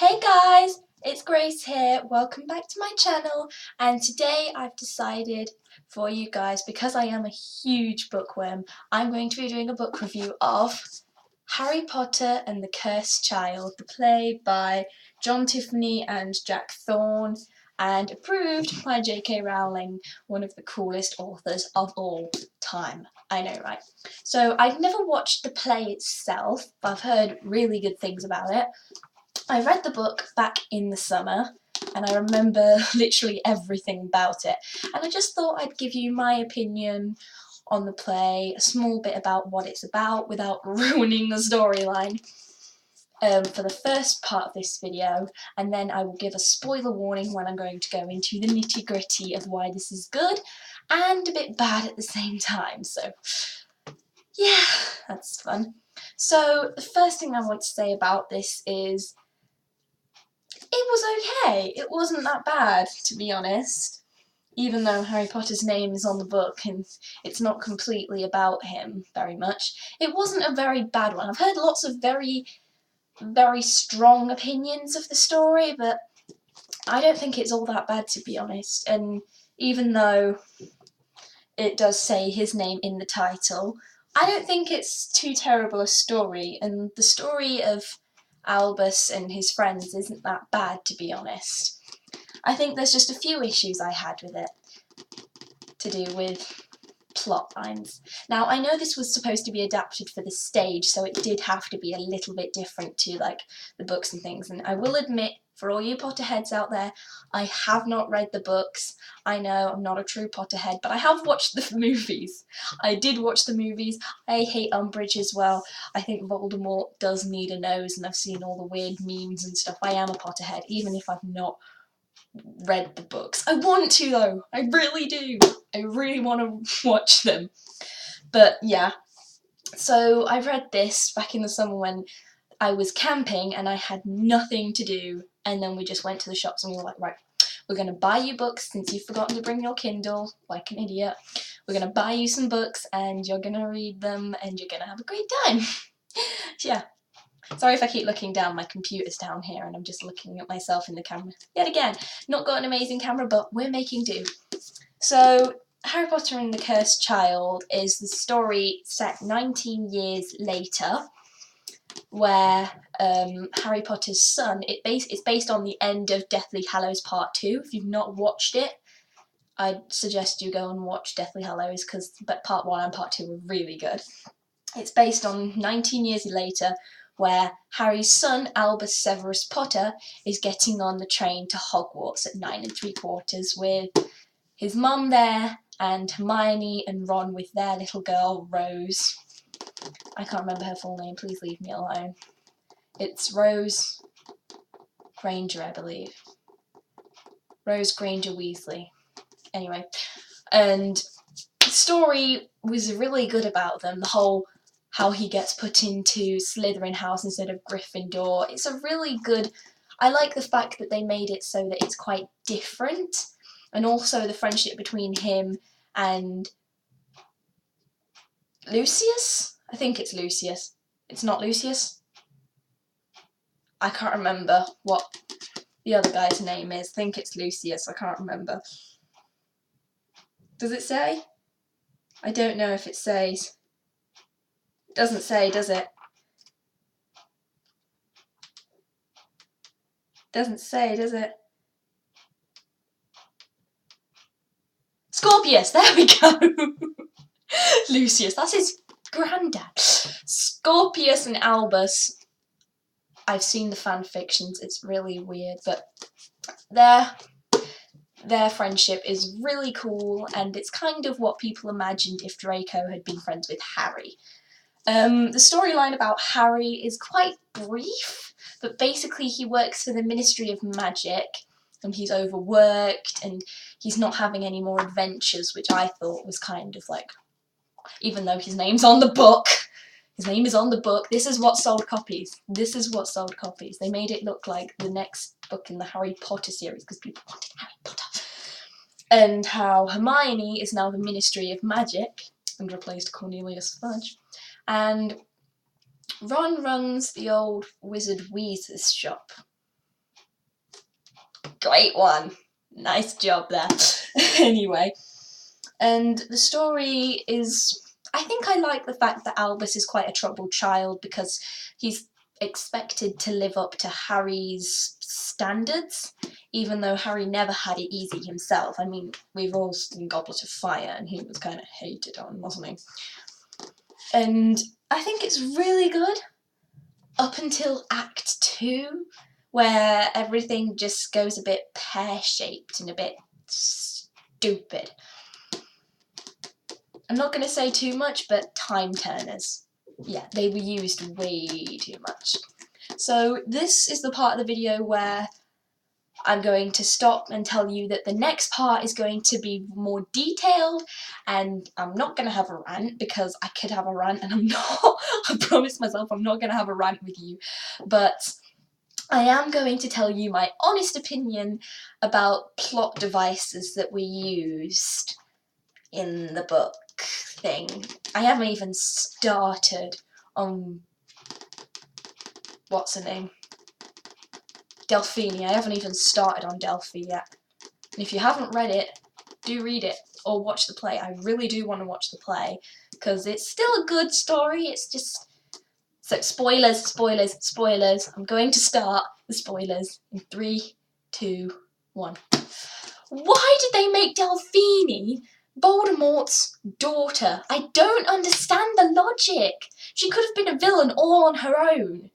Hey guys, it's Grace here. Welcome back to my channel, and today I've decided for you guys, because I am a huge bookworm, I'm going to be doing a book review of Harry Potter and the Cursed Child, the play by John Tiffany and Jack Thorne, and approved by J.K. Rowling, one of the coolest authors of all time. I know, right? So I've never watched the play itself, but I've heard really good things about it. I read the book back in the summer and I remember literally everything about it, and I just thought I'd give you my opinion on the play, a small bit about what it's about without ruining the storyline for the first part of this video, and then I will give a spoiler warning when I'm going to go into the nitty-gritty of why this is good and a bit bad at the same time. So yeah, that's fun. So the first thing I want to say about this is it was okay. It wasn't that bad, to be honest. Even though Harry Potter's name is on the book and it's not completely about him very much, it wasn't a very bad one. I've heard lots of very, very strong opinions of the story, but I don't think it's all that bad, to be honest. And even though it does say his name in the title, I don't think it's too terrible a story, and the story of Albus and his friends isn't that bad, to be honest. I think there's just a few issues I had with it to do with plot lines. Now, I know this was supposed to be adapted for the stage, so it did have to be a little bit different to like the books and things, and I will admit, for all you Potterheads out there, I have not read the books. I know I'm not a true Potterhead, but I have watched the movies. I did watch the movies. I hate Umbridge as well. I think Voldemort does need a nose, and I've seen all the weird memes and stuff. I am a Potterhead, even if I've not read the books. I want to though, I really do. I really want to watch them. But yeah, so I read this back in the summer when I was camping and I had nothing to do, and then we just went to the shops and we were like, right, we're going to buy you books since you've forgotten to bring your Kindle, like an idiot. We're going to buy you some books and you're going to read them and you're going to have a great time. Yeah. Sorry if I keep looking down, my computer's down here and I'm just looking at myself in the camera. Yet again, not got an amazing camera, but we're making do. So, Harry Potter and the Cursed Child is the story set 19 years later, where Harry Potter's son, it's based on the end of Deathly Hallows Part 2. If you've not watched it, I'd suggest you go and watch Deathly Hallows, because Part 1 and Part 2 were really good. It's based on 19 years later, where Harry's son, Albus Severus Potter, is getting on the train to Hogwarts at 9 3/4 with his mum there, and Hermione and Ron with their little girl, Rose. I can't remember her full name, please leave me alone. It's Rose Granger, I believe. Rose Granger Weasley. Anyway, and the story was really good about them, the whole how he gets put into Slytherin House instead of Gryffindor. It's a really good, I like the fact that they made it so that it's quite different, and also the friendship between him and Lucius? I think it's Lucius. It's not Lucius? I can't remember what the other guy's name is. I think it's Lucius, I can't remember. Does it say? I don't know if it says. It doesn't say, does it? Doesn't say, does it? Scorpius, there we go! Lucius, that's his granddad. Scorpius and Albus, I've seen the fan fictions, it's really weird, but their friendship is really cool, and it's kind of what people imagined if Draco had been friends with Harry. The storyline about Harry is quite brief, but basically he works for the Ministry of Magic, and he's overworked, and he's not having any more adventures, which I thought was kind of like, even though his name's on the book, his name is on the book, this is what sold copies. This is what sold copies. They made it look like the next book in the Harry Potter series, because people wanted Harry Potter. And how Hermione is now the Ministry of Magic, and replaced Cornelius Fudge. And Ron runs the old Wizard Weasley's shop. Great one. Nice job there. Anyway, and the story is, I think I like the fact that Albus is quite a troubled child because he's expected to live up to Harry's standards, even though Harry never had it easy himself. I mean, we've all seen Goblet of Fire and he was kind of hated on, wasn't he? And I think it's really good up until Act 2, where everything just goes a bit pear-shaped and a bit stupid. I'm not going to say too much, but time turners. Yeah, they were used way too much. So this is the part of the video where I'm going to stop and tell you that the next part is going to be more detailed, and I'm not going to have a rant because I could have a rant and I'm not. I promised myself I'm not going to have a rant with you, but I am going to tell you my honest opinion about plot devices that were used in the book thing. I haven't even started on, what's her name? Delphini. I haven't even started on Delphi yet. And if you haven't read it, do read it or watch the play. I really do want to watch the play because it's still a good story. It's just... So spoilers, spoilers, spoilers. I'm going to start the spoilers in 3, 2, 1. Why did they make Delphini Voldemort's daughter? I don't understand the logic. She could have been a villain all on her own.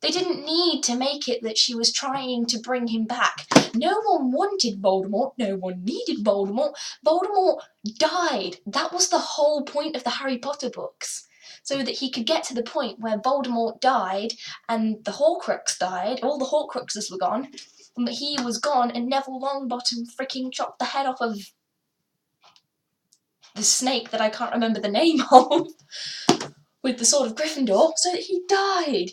They didn't need to make it that she was trying to bring him back. No one wanted Voldemort. No one needed Voldemort. Voldemort died. That was the whole point of the Harry Potter books. So that he could get to the point where Voldemort died and the Horcrux died, all the Horcruxes were gone, and that he was gone and Neville Longbottom freaking chopped the head off of the snake that I can't remember the name of with the Sword of Gryffindor, so that he died.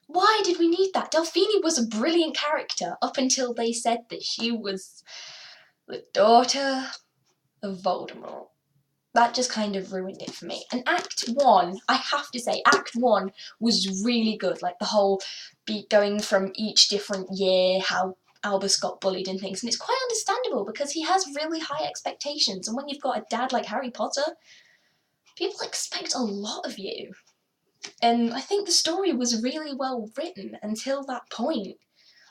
Why did we need that? Delphini was a brilliant character up until they said that she was the daughter of Voldemort. That just kind of ruined it for me. And Act 1, I have to say, Act 1 was really good. Like the whole going from each different year, how Albus got bullied and things. And it's quite understandable because he has really high expectations. And when you've got a dad like Harry Potter, people expect a lot of you. And I think the story was really well written until that point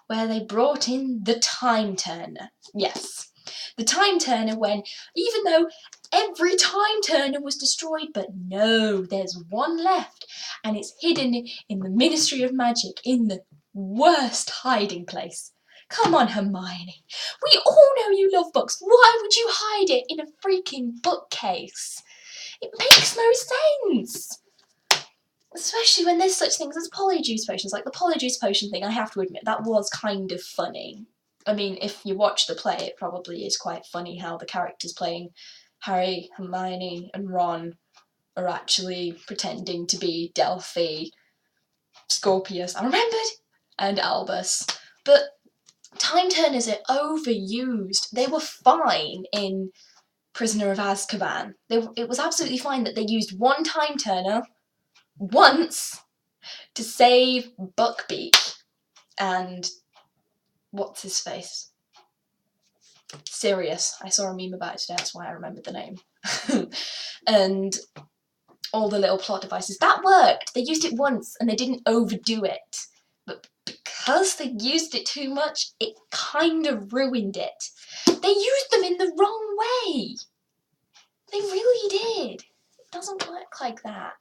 where they brought in the Time Turner. Yes, the Time Turner, when even though every Time Turner was destroyed, but no, there's one left and it's hidden in the Ministry of Magic in the worst hiding place. Come on, Hermione. We all know you love books. Why would you hide it in a freaking bookcase? It makes no sense. Especially when there's such things as polyjuice potions. Like the polyjuice potion thing, I have to admit, that was kind of funny. I mean, if you watch the play, it probably is quite funny how the characters playing Harry, Hermione and Ron are actually pretending to be Delphi, Scorpius, I remembered, and Albus. But Time Turners are overused. They were fine in Prisoner of Azkaban. It was absolutely fine that they used one Time Turner once to save Buckbeak and what's his face? Sirius. I saw a meme about it today, that's why I remembered the name. And all the little plot devices. That worked. They used it once and they didn't overdo it. But because they used it too much, it kind of ruined it. They used them in the wrong way. They really did. It doesn't work like that.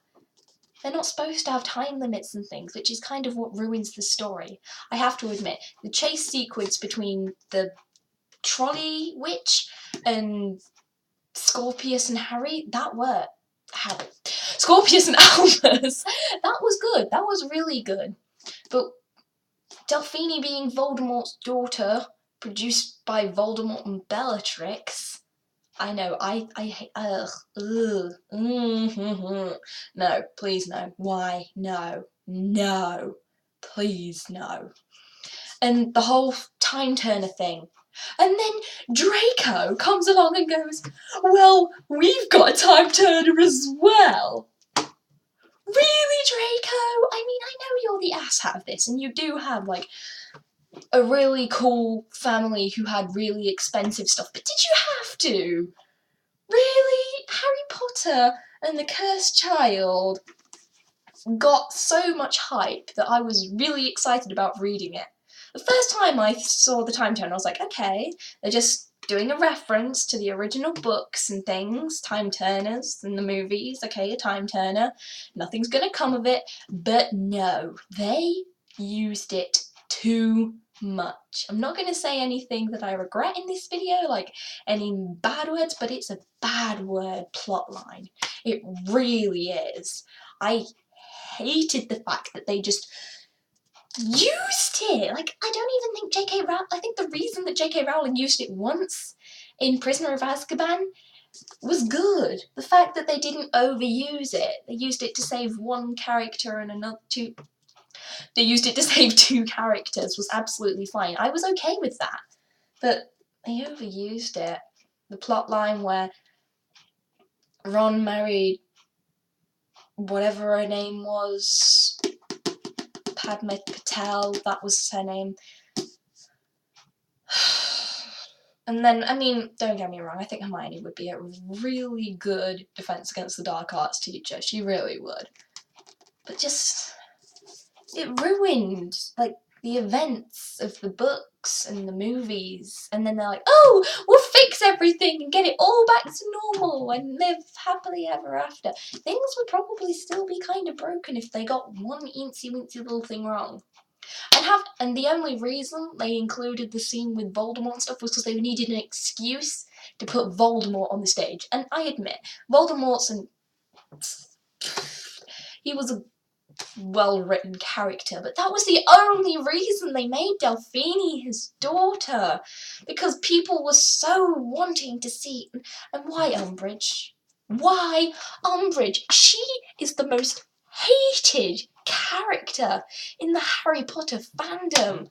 They're not supposed to have time limits and things, which is kind of what ruins the story. I have to admit, the chase sequence between the trolley witch and Scorpius and Harry, that worked. Scorpius and Albus, that was good. That was really good. But Delphini being Voldemort's daughter, produced by Voldemort and Bellatrix, I know, I hate, no, please no. Why? No. No. Please no. And the whole Time Turner thing. And then Draco comes along and goes, well, we've got a Time Turner as well. Really, Draco? I mean, I know you're the asshat of this, and you do have, like, a really cool family who had really expensive stuff. But did you have to? Really? Harry Potter and the Cursed Child got so much hype that I was really excited about reading it. The first time I saw the Time Turner, I was like, okay, they're just doing a reference to the original books and things, Time Turners and the movies, okay, a Time Turner, nothing's gonna come of it, but no, they used it too much. I'm not gonna say anything that I regret in this video, like any bad words, but it's a bad word plotline. It really is. I hated the fact that they just used it. Like, I don't even think J.K. Rowling, I think the reason that J.K. Rowling used it once in Prisoner of Azkaban was good. The fact that they didn't overuse it. They used it to save one character and another two. They used it to save two characters was absolutely fine. I was okay with that. But they overused it. The plot line where Ron married whatever her name was, Padme Patel, that was her name. And then, I mean, don't get me wrong, I think Hermione would be a really good Defense Against the Dark Arts teacher. She really would. But just, it ruined, like, the events of the books and the movies. And then they're like, oh, we'll fix everything and get it all back to normal and live happily ever after. Things would probably still be kind of broken if they got one eensy-weensy little thing wrong. And the only reason they included the scene with Voldemort and stuff was because they needed an excuse to put Voldemort on the stage. And I admit, he was a well-written character, but that was the only reason they made Delphine his daughter, because people were so wanting to see. And why Umbridge? Why Umbridge? She is the most hated character in the Harry Potter fandom.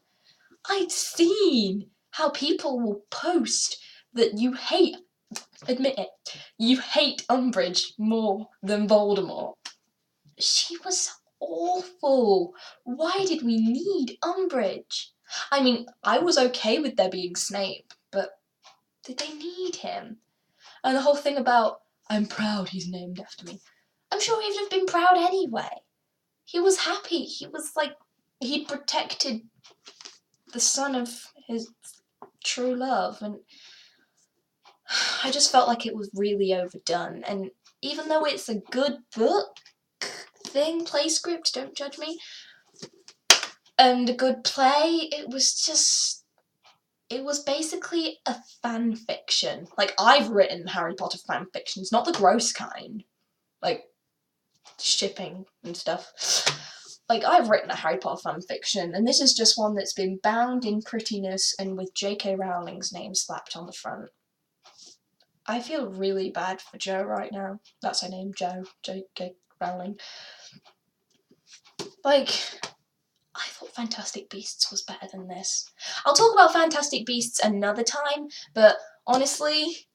I've seen how people will post that admit it, you hate Umbridge more than Voldemort. She was awful. Why did we need Umbridge? I mean, I was okay with there being Snape, but did they need him? And the whole thing about, I'm proud he's named after me. I'm sure he'd have been proud anyway. He was happy. He was like, he protected the son of his true love, and I just felt like it was really overdone. And even though it's a good book play script, don't judge me, and a good play, it was basically a fan fiction. Like, I've written Harry Potter fan fictions, not the gross kind, like shipping and stuff. Like, I've written a Harry Potter fan fiction, and this is just one that's been bound in prettiness and with J.K. Rowling's name slapped on the front. I feel really bad for Jo right now. That's her name, Jo. J.K. Rowling. Like, I thought Fantastic Beasts was better than this. I'll talk about Fantastic Beasts another time, but honestly,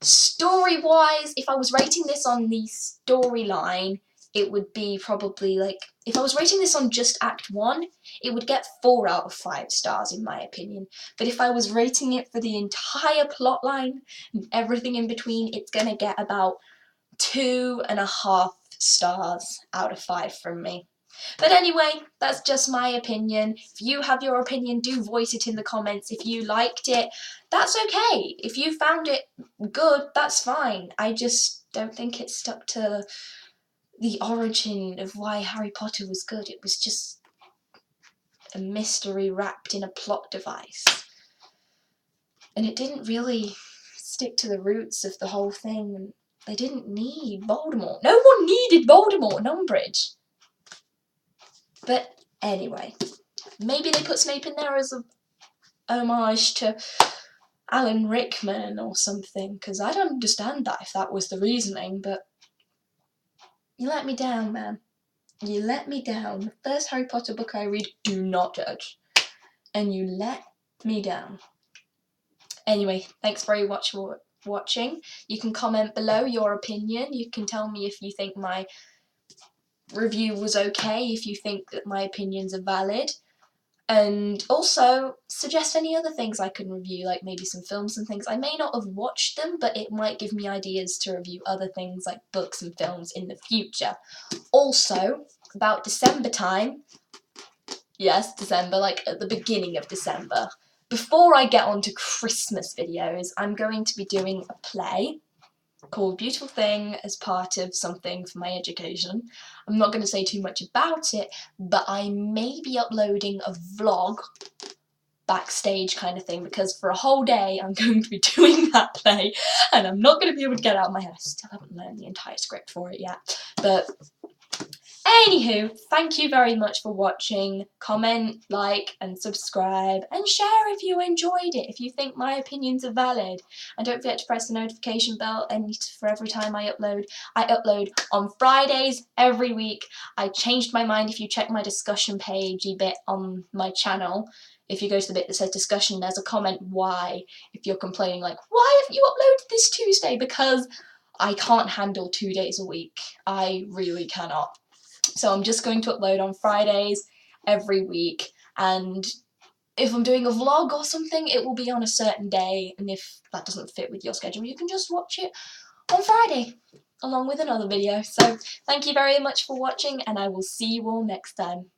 story-wise, if I was rating this on the storyline, it would be probably like, if I was rating this on just Act 1, it would get 4 out of 5 stars in my opinion. But if I was rating it for the entire plotline and everything in between, it's gonna get about 2.5 stars out of 5 from me. But anyway, that's just my opinion. If you have your opinion, do voice it in the comments. If you liked it, that's okay. If you found it good, that's fine. I just don't think it stuck to the origin of why Harry Potter was good. It was just a mystery wrapped in a plot device. And it didn't really stick to the roots of the whole thing. They didn't need Voldemort. No one needed Voldemort and Umbridge. But anyway, maybe they put Snape in there as a homage to Alan Rickman or something, because I don't understand that if that was the reasoning, but you let me down, man. You let me down. The first Harry Potter book I read, do not judge. And you let me down. Anyway, thanks very much for watching. You can comment below your opinion. You can tell me if you think my review was okay, if you think that my opinions are valid. And also suggest any other things I can review, like maybe some films and things. I may not have watched them, but it might give me ideas to review other things like books and films in the future. Also, about December time, yes, December, like at the beginning of December, before I get on to Christmas videos, I'm going to be doing a play called Beautiful Thing as part of something for my education. I'm not going to say too much about it, but I may be uploading a vlog backstage kind of thing, because for a whole day I'm going to be doing that play and I'm not going to be able to get out of my head. I still haven't learned the entire script for it yet. But anywho, thank you very much for watching. Comment, like and subscribe and share if you enjoyed it, if you think my opinions are valid. And don't forget to press the notification bell for every time I upload. I upload on Fridays every week. I changed my mind. If you check my discussion page bit on my channel, if you go to the bit that says discussion, there's a comment why, if you're complaining like, why haven't you uploaded this Tuesday? Because I can't handle 2 days a week. I really cannot. So I'm just going to upload on Fridays every week, and if I'm doing a vlog or something, it will be on a certain day, and if that doesn't fit with your schedule, you can just watch it on Friday along with another video. So thank you very much for watching, and I will see you all next time.